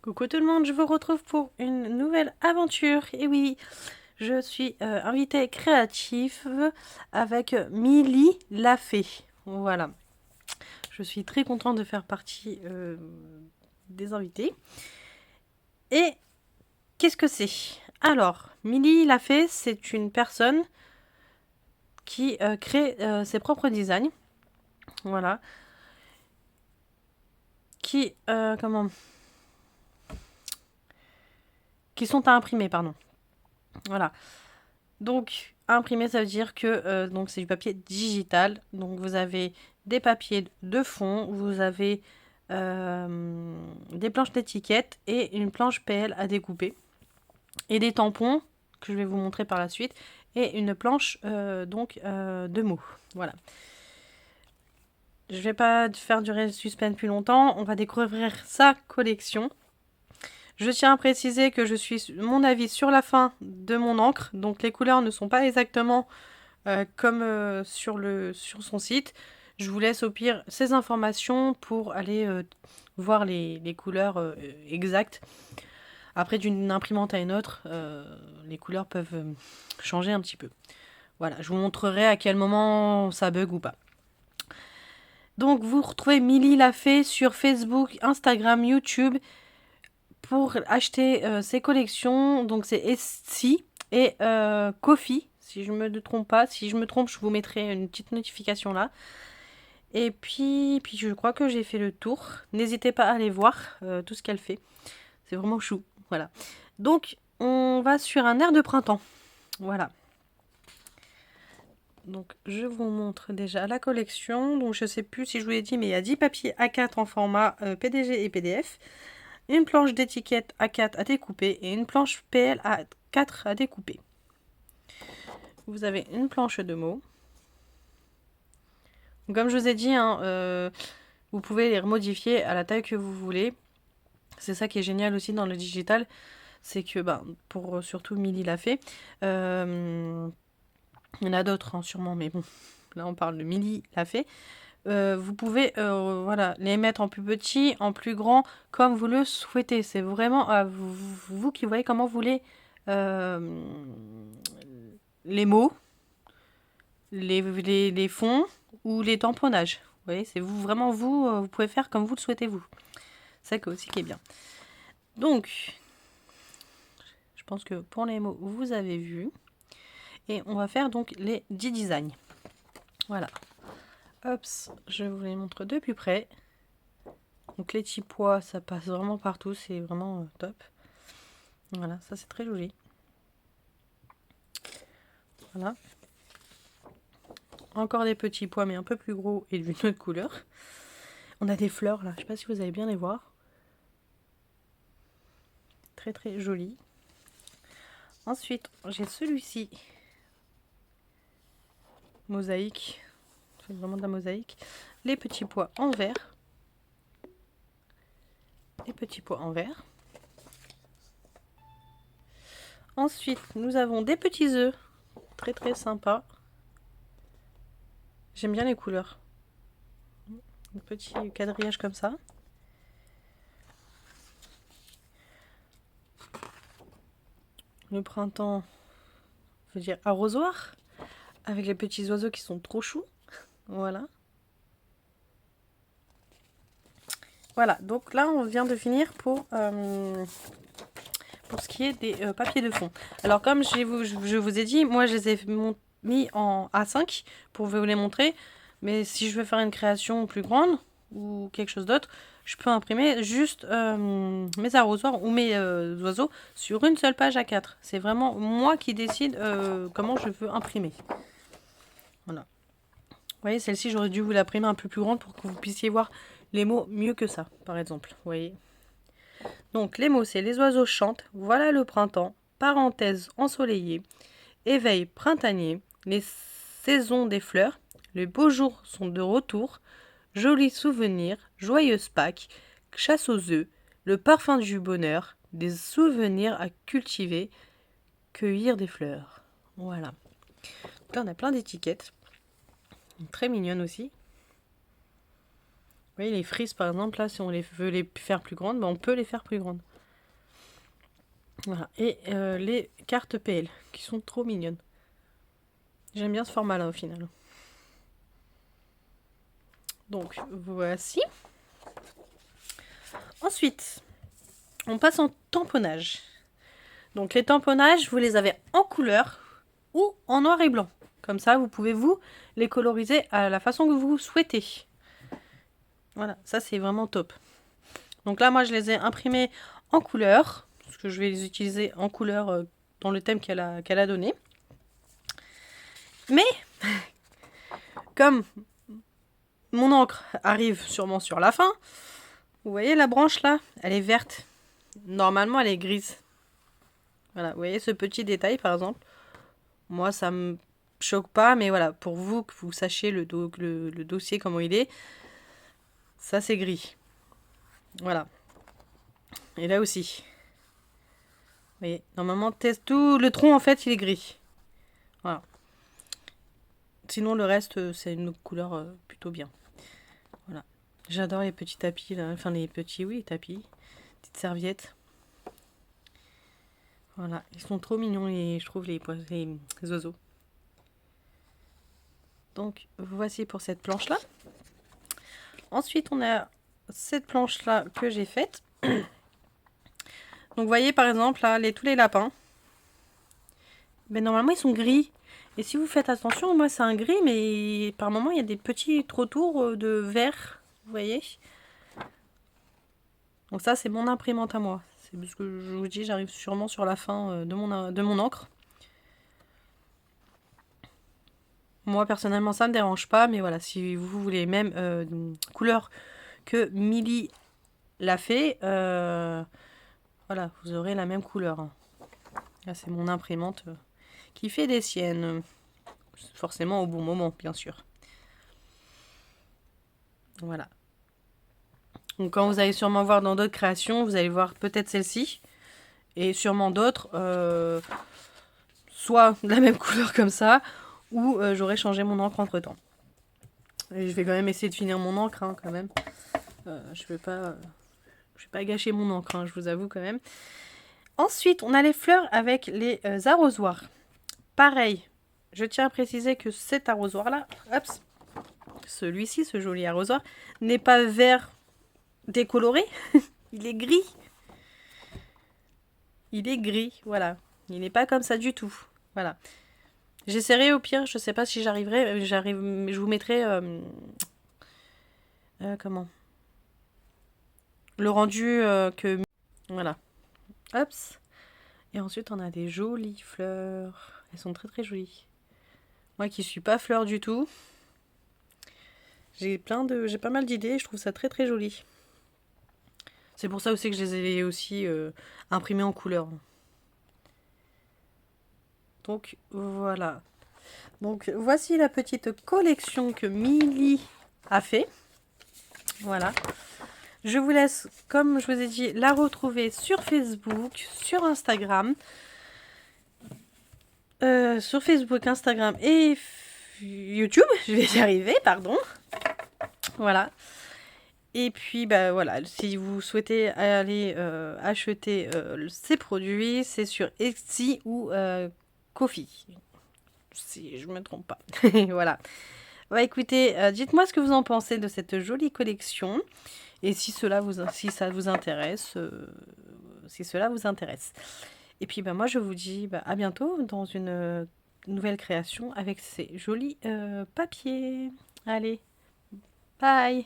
Coucou tout le monde, je vous retrouve pour une nouvelle aventure. Et oui, je suis invitée créative avec Milly la Fée. Voilà, je suis très contente de faire partie des invités. Et qu'est-ce que c'est? Alors, Milly la Fée, c'est une personne qui crée ses propres designs. Voilà. Comment? Qui sont à imprimer, pardon. Voilà. Donc, imprimer, ça veut dire que donc c'est du papier digital. Donc, vous avez des papiers de fond, vous avez des planches d'étiquette et une planche PL à découper. Et des tampons, que je vais vous montrer par la suite. Et une planche de mots. Voilà. Je ne vais pas faire durer le suspense plus longtemps. On va découvrir sa collection. Je tiens à préciser que je suis mon avis sur la fin de mon encre. Donc, les couleurs ne sont pas exactement comme sur son site. Je vous laisse au pire ces informations pour aller voir les couleurs exactes. Après, d'une imprimante à une autre, les couleurs peuvent changer un petit peu. Voilà, je vous montrerai à quel moment ça bug ou pas. Donc, vous retrouvez Milly la Fée sur Facebook, Instagram, YouTube pour acheter ses collections. Donc, c'est Etsy et Ko-fi. Si je me trompe pas, si je me trompe, je vous mettrai une petite notification là. Et puis je crois que j'ai fait le tour. N'hésitez pas à aller voir tout ce qu'elle fait. C'est vraiment chou. Voilà. Donc, on va sur un air de printemps. Voilà. Donc, je vous montre déjà la collection. Donc, je sais plus si je vous l'ai dit, mais il y a 10 papiers A4 en format PDG et PDF. Une planche d'étiquette A4 à découper et une planche PL A4 à découper. Vous avez une planche de mots. Comme je vous ai dit, hein, vous pouvez les remodifier à la taille que vous voulez. C'est ça qui est génial aussi dans le digital, c'est que, pour surtout Milly l'a fait. Il y en a d'autres, hein, sûrement, mais bon, là on parle de Milly l'a fait. Vous pouvez voilà, les mettre en plus petit, en plus grand, comme vous le souhaitez. C'est vraiment à vous qui voyez comment vous voulez les mots, les fonds ou les tamponnages. Vous voyez, c'est vraiment vous, vous pouvez faire comme vous le souhaitez vous. C'est ça aussi qui est bien. Donc, je pense que pour les mots, vous avez vu. Et on va faire donc les 10 designs. Voilà. Hop, je vous les montre de plus près. Donc les petits pois, ça passe vraiment partout, c'est vraiment top. Voilà, ça c'est très joli. Voilà. Encore des petits pois, mais un peu plus gros et d'une autre couleur. On a des fleurs là, je sais pas si vous allez bien les voir. Très très joli. Ensuite, j'ai celui-ci. Mosaïque. C'est vraiment de la mosaïque. Les petits pois en vert. Les petits pois en vert. Ensuite, nous avons des petits œufs. Très très sympa. J'aime bien les couleurs. Un petit quadrillage comme ça. Le printemps veut dire arrosoir. Avec les petits oiseaux qui sont trop choux. Voilà. Voilà, donc là on vient de finir pour ce qui est des papiers de fond. Alors comme je vous ai dit, moi je les ai mis en A5 pour vous les montrer. Mais si je veux faire une création plus grande ou quelque chose d'autre, je peux imprimer juste mes arrosoirs ou mes oiseaux sur une seule page A4. C'est vraiment moi qui décide comment je veux imprimer. Voilà. Vous voyez, celle-ci, j'aurais dû vous l'imprimer un peu plus grande pour que vous puissiez voir les mots mieux que ça, par exemple. Vous voyez. Donc, les mots, c'est les oiseaux chantent, voilà le printemps, parenthèse ensoleillée, éveil printanier, les saisons des fleurs, les beaux jours sont de retour, jolis souvenirs, joyeuse Pâques, chasse aux œufs, le parfum du bonheur, des souvenirs à cultiver, cueillir des fleurs. Voilà. Donc là, on a plein d'étiquettes. Très mignonnes aussi. Vous voyez, les frises, par exemple, là, si on veut les faire plus grandes, on peut les faire plus grandes. Voilà. Et les cartes PL, qui sont trop mignonnes. J'aime bien ce format-là, au final. Donc, voici. Ensuite, on passe en tamponnage. Donc, les tamponnages, vous les avez en couleur ou en noir et blanc. Comme ça, vous pouvez vous les coloriser à la façon que vous souhaitez. Voilà, ça c'est vraiment top. Donc là, moi, je les ai imprimés en couleur, parce que je vais les utiliser en couleur dans le thème qu'elle a donné. Mais, comme mon encre arrive sûrement sur la fin, vous voyez la branche là, elle est verte. Normalement, elle est grise. Voilà, vous voyez ce petit détail par exemple. Moi, ça me choque pas, mais voilà, pour vous, que vous sachiez le dossier comment il est, ça c'est gris. Voilà. Et là aussi. Vous voyez, normalement, tout le tronc en fait, il est gris. Voilà. Sinon, le reste, c'est une couleur plutôt bien. Voilà. J'adore les petits tapis là, enfin les petits, oui, tapis, petites serviettes. Voilà, ils sont trop mignons je trouve les oiseaux. Donc voici pour cette planche là. Ensuite on a cette planche là que j'ai faite. Donc vous voyez par exemple là tous les lapins. Mais normalement ils sont gris. Et si vous faites attention, moi c'est un gris mais par moment il y a des petits retours de vert. Vous voyez. Donc ça c'est mon imprimante à moi. C'est parce que je vous dis j'arrive sûrement sur la fin de mon encre. Moi, personnellement, ça ne me dérange pas. Mais voilà, si vous voulez même couleur que Milly l'a fait, voilà, vous aurez la même couleur. Là, c'est mon imprimante qui fait des siennes. Forcément au bon moment, bien sûr. Voilà. Donc, quand vous allez sûrement voir dans d'autres créations, vous allez voir peut-être celle-ci. Et sûrement d'autres, soit de la même couleur comme ça, ou j'aurais changé mon encre entre temps. Et je vais quand même essayer de finir mon encre hein, quand même. Je vais pas gâcher mon encre, hein, je vous avoue quand même. Ensuite, on a les fleurs avec les arrosoirs. Pareil, je tiens à préciser que cet arrosoir-là, celui-ci, ce joli arrosoir, n'est pas vert décoloré, il est gris. Il est gris, voilà. Il n'est pas comme ça du tout. Voilà. J'essaierai au pire, je sais pas si j'arriverai, je vous mettrai comment le rendu que voilà. Hop. Et ensuite on a des jolies fleurs. Elles sont très très jolies. Moi qui suis pas fleur du tout, j'ai pas mal d'idées. Je trouve ça très très joli. C'est pour ça aussi que je les ai aussi imprimées en couleur. Donc voilà. Donc voici la petite collection que Milly a fait. Voilà. Je vous laisse, comme je vous ai dit, la retrouver sur Facebook, sur Instagram. Sur Facebook, Instagram et YouTube. Je vais y arriver, pardon. Voilà. Et puis, bah voilà, si vous souhaitez aller acheter ces produits, c'est sur Etsy ou Ko-fi. Si je me trompe pas. Voilà. Bah écoutez, dites-moi ce que vous en pensez de cette jolie collection. Et si ça vous intéresse, si cela vous intéresse. Et puis bah, moi je vous dis à bientôt dans une nouvelle création avec ces jolis papiers. Allez, bye!